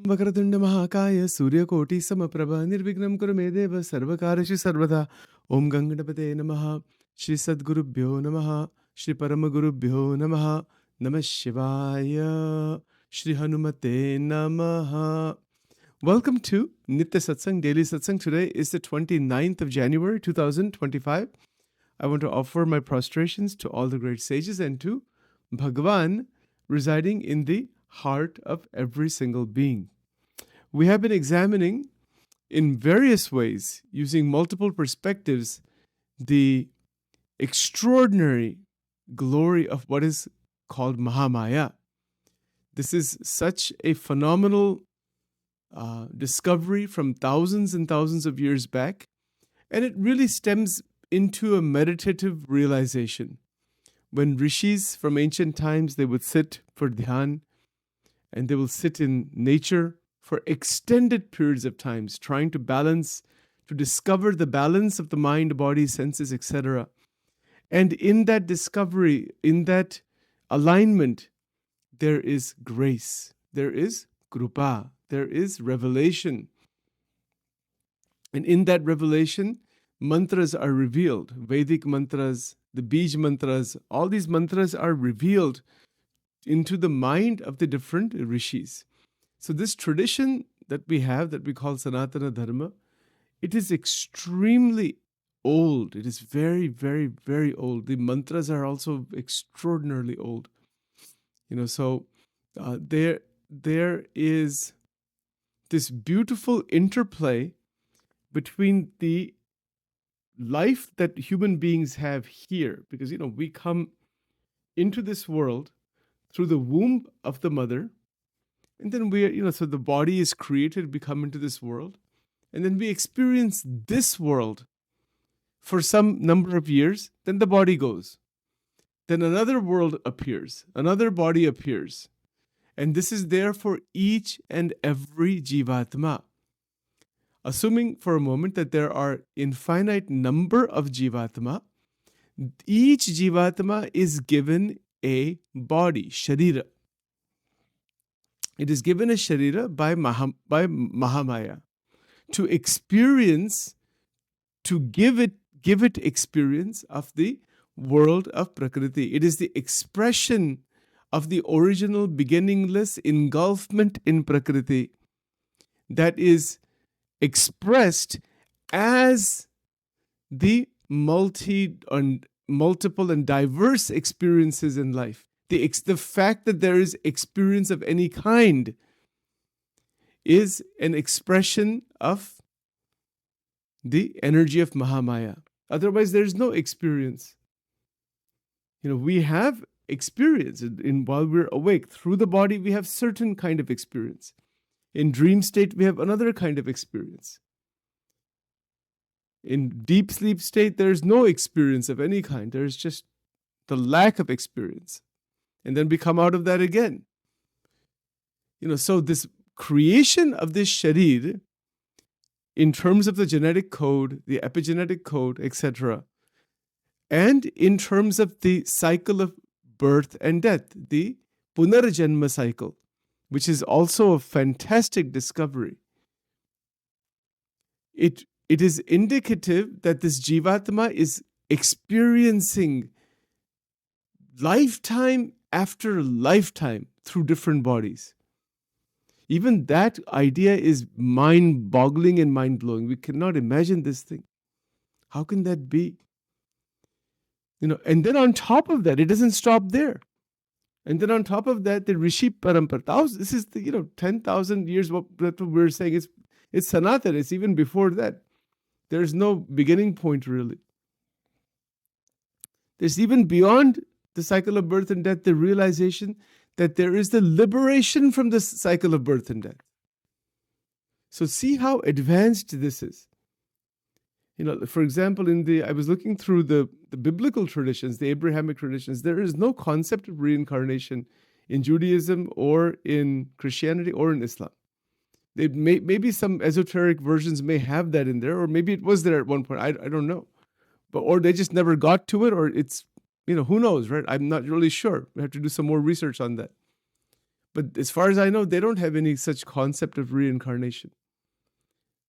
वक्रतुंड महाकाय सूर्यकोटि समप्रभा निर्विघ्नं कुरु मे देव सर्वकार्येषु सर्वदा ओम गंगणपते नमः श्री सद्गुरुभ्यो नमः श्री परमगुरुभ्यो नमः नमः शिवाय श्री हनुमते नमः. Welcome to Nitya Satsang Daily Satsang. Today is the 29th of January 2025. I want to offer my prostrations to all the great sages and to Bhagavan residing in the heart of every single being. We have been examining in various ways, using multiple perspectives, the extraordinary glory of what is called Mahamaya. This is such a phenomenal discovery from thousands and thousands of years back, and it really stems into a meditative realization. When rishis from ancient times, they would sit for dhyan, and they will sit in nature for extended periods of times, trying to balance, to discover the balance of the mind, body, senses, etc. And in that discovery, in that alignment, there is grace, there is krupa, there is revelation. And in that revelation, mantras are revealed. Vedic mantras, the Bij mantras, all these mantras are revealed into the mind of the different rishis. So this tradition that we have, that we call Sanatana Dharma, it is extremely old. It is very, very, very old. The mantras are also extraordinarily old. So there is this beautiful interplay between the life that human beings have here, because we come into this world through the womb of the mother, and then so the body is created, we come into this world, and then we experience this world for some number of years, then the body goes. Then another world appears, another body appears. And this is there for each and every jivatma. Assuming for a moment that there are infinite number of jivatma, each jivatma is given a body, sharira. It is given a sharira by Mahamaya to experience, to give it experience of the world of Prakriti. It is the expression of the original beginningless engulfment in Prakriti that is expressed as the multiple and diverse experiences in life. The fact that there is experience of any kind is an expression of the energy of Mahamaya. Otherwise, there is no experience. We have experience while we're awake. Through the body, we have certain kind of experience. In dream state, we have another kind of experience. In deep sleep state, there is no experience of any kind. There is just the lack of experience. And then we come out of that again. So this creation of this sharir, in terms of the genetic code, the epigenetic code, etc., and in terms of the cycle of birth and death, the Punarjanma cycle, which is also a fantastic discovery. It is indicative that this Jivatma is experiencing lifetime after lifetime through different bodies. Even that idea is mind-boggling and mind-blowing. We cannot imagine this thing. How can that be? And then on top of that, it doesn't stop there. And then on top of that, the Rishi Parampara. This is the 10,000 years. What we're saying is it's Sanatana. It's even before that. There's no beginning point really. There's even beyond the cycle of birth and death, the realization that there is the liberation from the cycle of birth and death. So see how advanced this is. For example, I was looking through the biblical traditions, the Abrahamic traditions. There is no concept of reincarnation in Judaism or in Christianity or in Islam. Maybe some esoteric versions may have that in there, or maybe it was there at one point. I don't know. Or they just never got to it, or it's, who knows, right? I'm not really sure. We have to do some more research on that. But as far as I know, they don't have any such concept of reincarnation.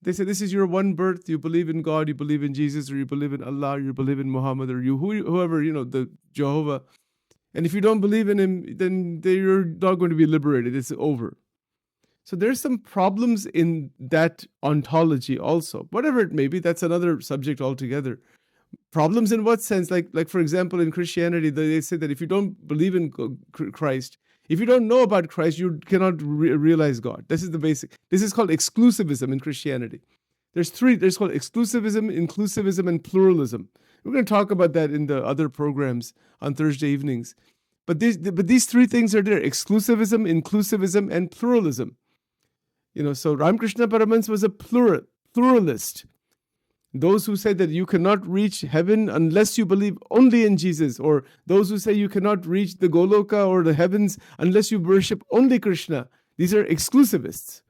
They say this is your one birth. You believe in God, you believe in Jesus, or you believe in Allah, or you believe in Muhammad, or whoever, the Jehovah. And if you don't believe in him, then you're not going to be liberated. It's over. So there's some problems in that ontology also. Whatever it may be, that's another subject altogether. Problems in what sense? Like for example, in Christianity, they say that if you don't believe in Christ, if you don't know about Christ, you cannot realize God. This is the basic. This is called exclusivism in Christianity. There's three. There's called exclusivism, inclusivism, and pluralism. We're going to talk about that in the other programs on Thursday evenings. But these three things are there: exclusivism, inclusivism, and pluralism. So Ramakrishna Paramahansa was a pluralist. Those who say that you cannot reach heaven unless you believe only in Jesus, or those who say you cannot reach the Goloka or the heavens unless you worship only Krishna. These are exclusivists.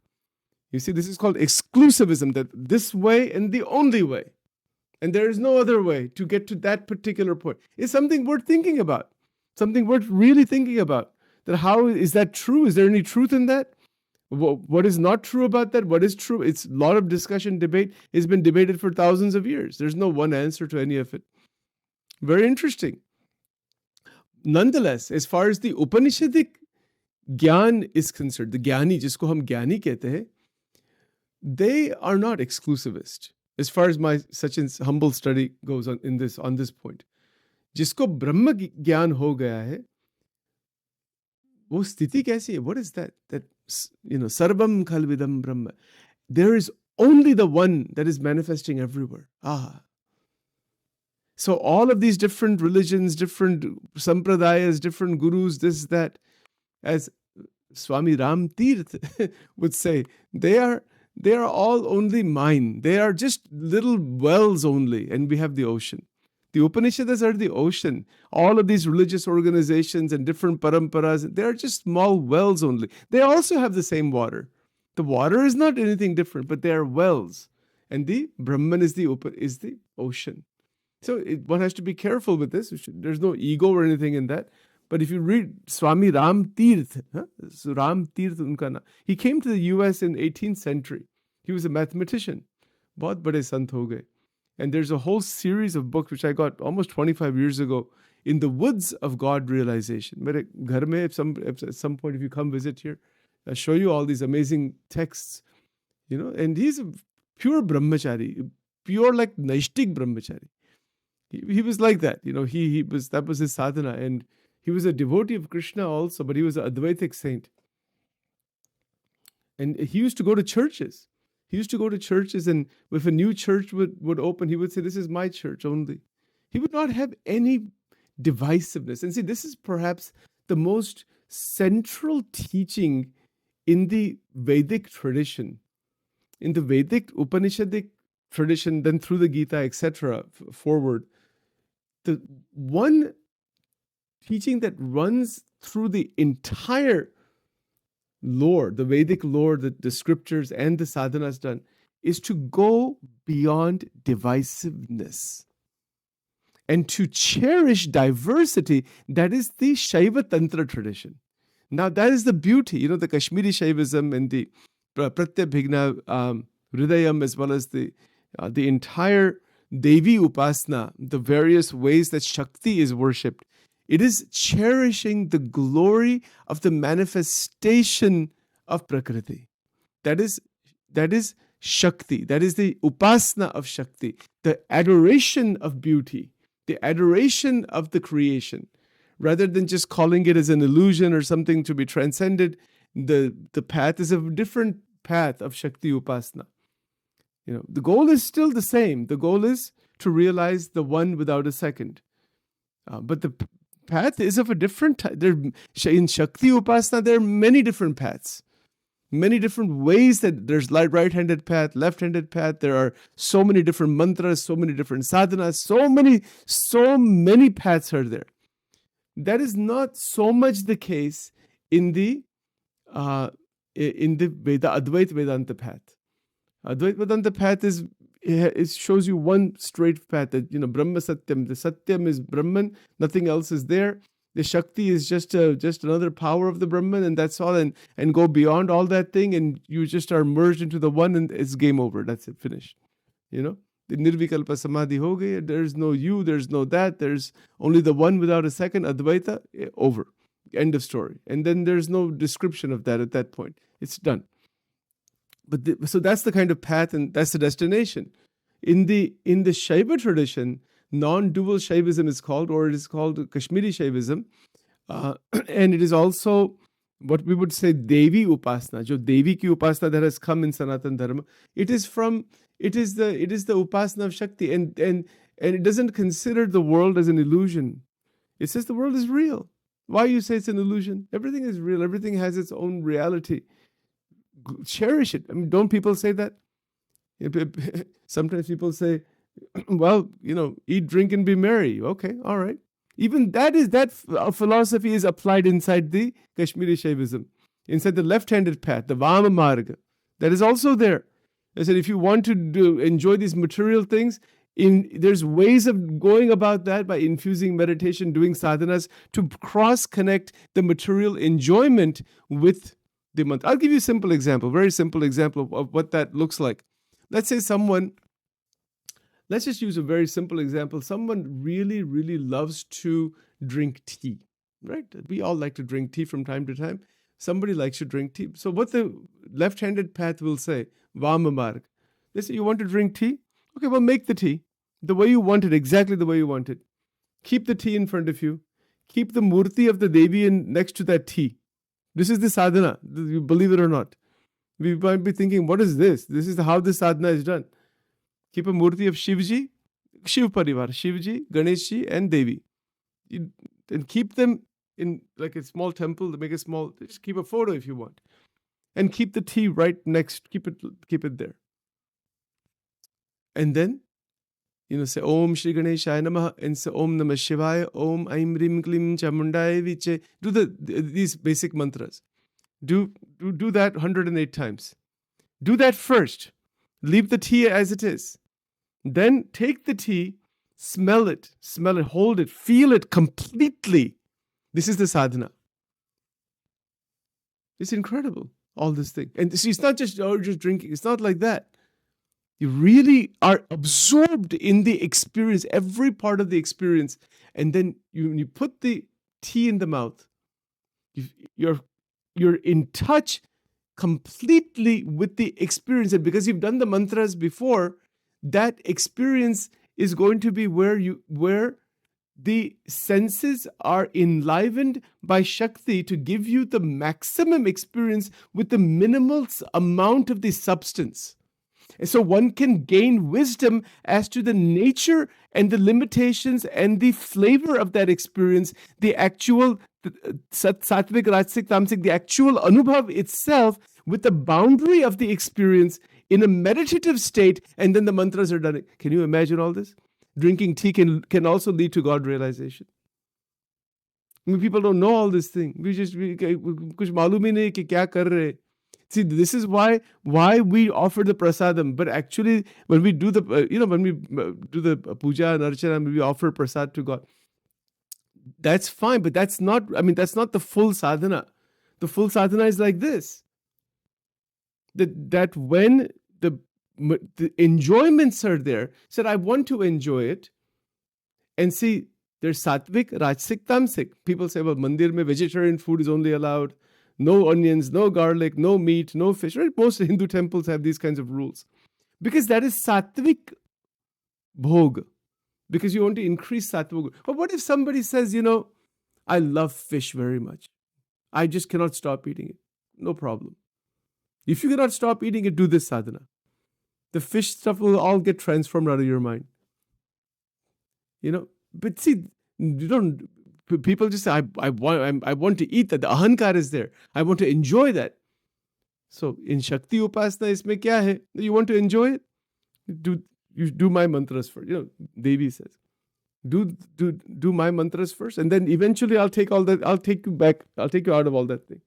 You see, this is called exclusivism, that this way and the only way. And there is no other way to get to that particular point. It's something worth thinking about, something worth really thinking about. That how is that true? Is there any truth in that? What is not true about that? What is true? It's a lot of discussion, debate. It's been debated for thousands of years. There's no one answer to any of it. Very interesting. Nonetheless, as far as the Upanishadic Gyan is concerned, the Gyani, jisko hum Gyani kehte hai, they are not exclusivist. As far as my Sachin's humble study goes on this point. Jisko Brahma Gyan ho gaya hai, wo sthiti kaisi hai? What is that? That Sarvam Khalvidam Brahma. There is only the one that is manifesting everywhere. So all of these different religions, different sampradayas, different gurus, this, that, as Swami Ram Tirth would say, they are all only mine. They are just little wells only, and we have the ocean. The Upanishads are the ocean. All of these religious organizations and different paramparas, they are just small wells only. They also have the same water. The water is not anything different, but they are wells. And the Brahman is the ocean. So one has to be careful with this. There's no ego or anything in that. But if you read Swami Ram Tirth, so Ram Tirth unka naam, he came to the US in 18th century. He was a mathematician. Bahut bade sant ho gaye. And there's a whole series of books which I got almost 25 years ago, In the Woods of God Realization. Mere ghar mein, at some point, if you come visit here, I'll show you all these amazing texts. And he's a pure brahmachari, pure like Naishtik brahmachari. He was like that. That was his sadhana. And he was a devotee of Krishna also, but he was an Advaitic saint. And he used to go to churches. And if a new church would open, he would say, this is my church only. He would not have any divisiveness. And see, this is perhaps the most central teaching in the Vedic tradition. In the Vedic Upanishadic tradition, then through the Gita, etc., forward. The one teaching that runs through the entire lore, the Vedic lore, the scriptures and the sadhanas done, is to go beyond divisiveness and to cherish diversity. That is the Shaiva Tantra tradition. Now that is the beauty, the Kashmiri Shaivism and the Pratyabhigna Hridayam, as well as the entire Devi Upasana, the various ways that Shakti is worshipped. It is cherishing the glory of the manifestation of Prakriti. That is Shakti. That is the Upasana of Shakti, the adoration of beauty, the adoration of the creation. Rather than just calling it as an illusion or something to be transcended, the path is a different path of Shakti Upasana. The goal is still the same. The goal is to realize the one without a second. But the path is of a different type. In Shakti Upasana, there are many different paths. Many different ways that there's right-handed path, left-handed path. There are so many different mantras, so many different sadhanas, so many paths are there. That is not so much the case in the Advaita Vedanta path. Advaita Vedanta path it shows you one straight path, that Brahma Satyam. The Satyam is Brahman, nothing else is there. The Shakti is just another power of the Brahman, and that's all, and go beyond all that thing, and you just are merged into the one, and it's game over. That's it, finished. The Nirvikalpa Samadhi ho gayi, there's no you, there's no that, there's only the one without a second, Advaita, over. End of story. And then there's no description of that at that point. It's done. So that's the kind of path, and that's the destination. In the Shaiva tradition, non-dual Shaivism is called, or it is called Kashmiri Shaivism, and it is also what we would say Devi Upasana, jo Devi ki Upasana that has come in Sanatan Dharma. It is the Upasana of Shakti, and it doesn't consider the world as an illusion. It says the world is real. Why you say it's an illusion? Everything is real. Everything has its own reality. Cherish it. I mean, don't people say that? Sometimes people say, well, eat, drink, and be merry. Okay, all right. Even that philosophy is applied inside the Kashmiri Shaivism, inside the left-handed path, the Vama Marga. That is also there. I said, if you want to enjoy these material things, there's ways of going about that by infusing meditation, doing sadhanas to cross-connect the material enjoyment with the mantra. I'll give you a simple example, very simple example of what that looks like. Let's say let's just use a very simple example. Someone really, really loves to drink tea, right? We all like to drink tea from time to time. Somebody likes to drink tea. So what the left-handed path will say, Vama Marg. They say, you want to drink tea? Okay, well, make the tea the way you want it, exactly the way you want it. Keep the tea in front of you. Keep the murti of the Devi next to that tea. This is the sadhana, you believe it or not. We might be thinking, what is this? This is how this sadhana is done. Keep a murti of Shivji, Shiv Parivar, Shivji, Ganeshji, and Devi. And keep them in like a small temple, to make a small, just keep a photo if you want. And keep the tea right next, keep it there. And then, say Om Shri Ganeshaya Namaha, and say Om Namah Shivaya, Om Aim Rim Klim Chamundaya Viche. Do these basic mantras. Do that 108 times. Do that first. Leave the tea as it is. Then take the tea, smell it, hold it, feel it completely. This is the sadhana. It's incredible, all this thing. And see, it's not just drinking. It's not like that. You really are absorbed in the experience, every part of the experience. And then you put the tea in the mouth. You're in touch completely with the experience. And because you've done the mantras before, that experience is going to be where the senses are enlivened by Shakti to give you the maximum experience with the minimal amount of the substance. And so one can gain wisdom as to the nature and the limitations and the flavor of that experience, the actual sattvic, rajasic, tamasic, the actual anubhav itself with the boundary of the experience in a meditative state, and then the mantras are done. Can you imagine all this? Drinking tea can also lead to God realization. I mean, people don't know all this thing. Kuch malum hi nahi ki kya kar rahe. See, this is why we offer the prasadam. But actually, when we do the puja and archana, we offer prasad to God. That's fine, but that's not the full sadhana. The full sadhana is like this. That when the enjoyments are there, said I want to enjoy it, and see, there's sattvic, rajasic, tamasic. People say, well, mandir mein vegetarian food is only allowed. No onions, no garlic, no meat, no fish. Right? Most Hindu temples have these kinds of rules. Because that is sattvic bhog. Because you want to increase sattvic. But what if somebody says, I love fish very much. I just cannot stop eating it. No problem. If you cannot stop eating it, do this sadhana. The fish stuff will all get transformed out of your mind. But see, people just say, I want to eat that. The ahankar is there. I want to enjoy that. So in Shakti Upasana, isme kya hai? You want to enjoy it? You do my mantras first. Devi says, do my mantras first, and then eventually I'll take all that. I'll take you back. I'll take you out of all that thing.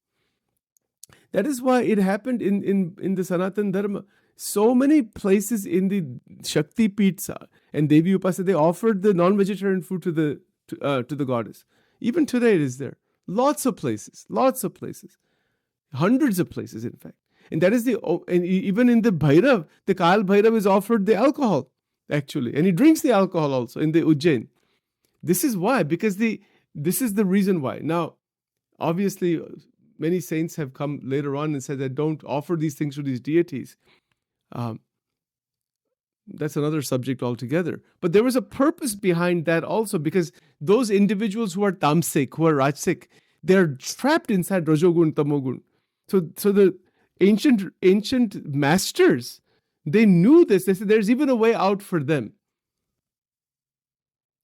That is why it happened in the Sanatan Dharma. So many places in the Shakti Pitsa and Devi Upasana, they offered the non-vegetarian food to the goddess. Even today it is there. Lots of places, hundreds of places, in fact. And that is and even in the Bhairav, the Kal Bhairav is offered the alcohol, actually. And he drinks the alcohol also in the Ujjain. This is why, because this is the reason why. Now, obviously, many saints have come later on and said that don't offer these things to these deities. That's another subject altogether. But there was a purpose behind that also, because those individuals who are tamsik, who are rajsik, they're trapped inside rajogun, tamogun. So the ancient masters, they knew this. They said there's even a way out for them.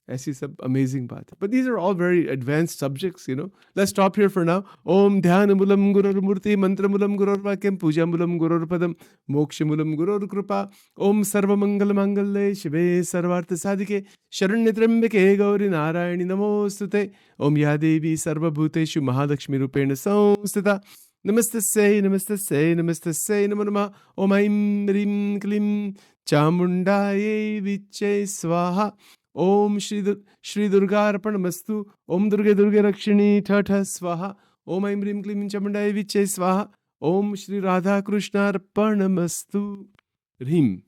ऐसी सब amazing बात है. But these are all very advanced subjects, Let's stop here for now. Om Dhyanamulam Gururmurti Mantramulam Gururvakyam Pujamulam Gururpadam Mokshamulam Gurur Kripa Om Sarvamangal Mangalle Shive Sarvartha Sadike Sharanyatrambike Gauri Narayani Namostute Om Yadevi Sarvabhuteshu Mahadakshmi Rupena Samstita Namaste Say Namaste Say Namaste Say Namo Om Aim Rim Klim Chamundaye Viche Swaha Om Shri Durga Arpanamastu. Om Durga Durga Rakshini Tata Swaha. Om Aim Rim Klim Chamundaye Viche Swaha. Om Shri Radha Krishna Arpanamastu. Rim.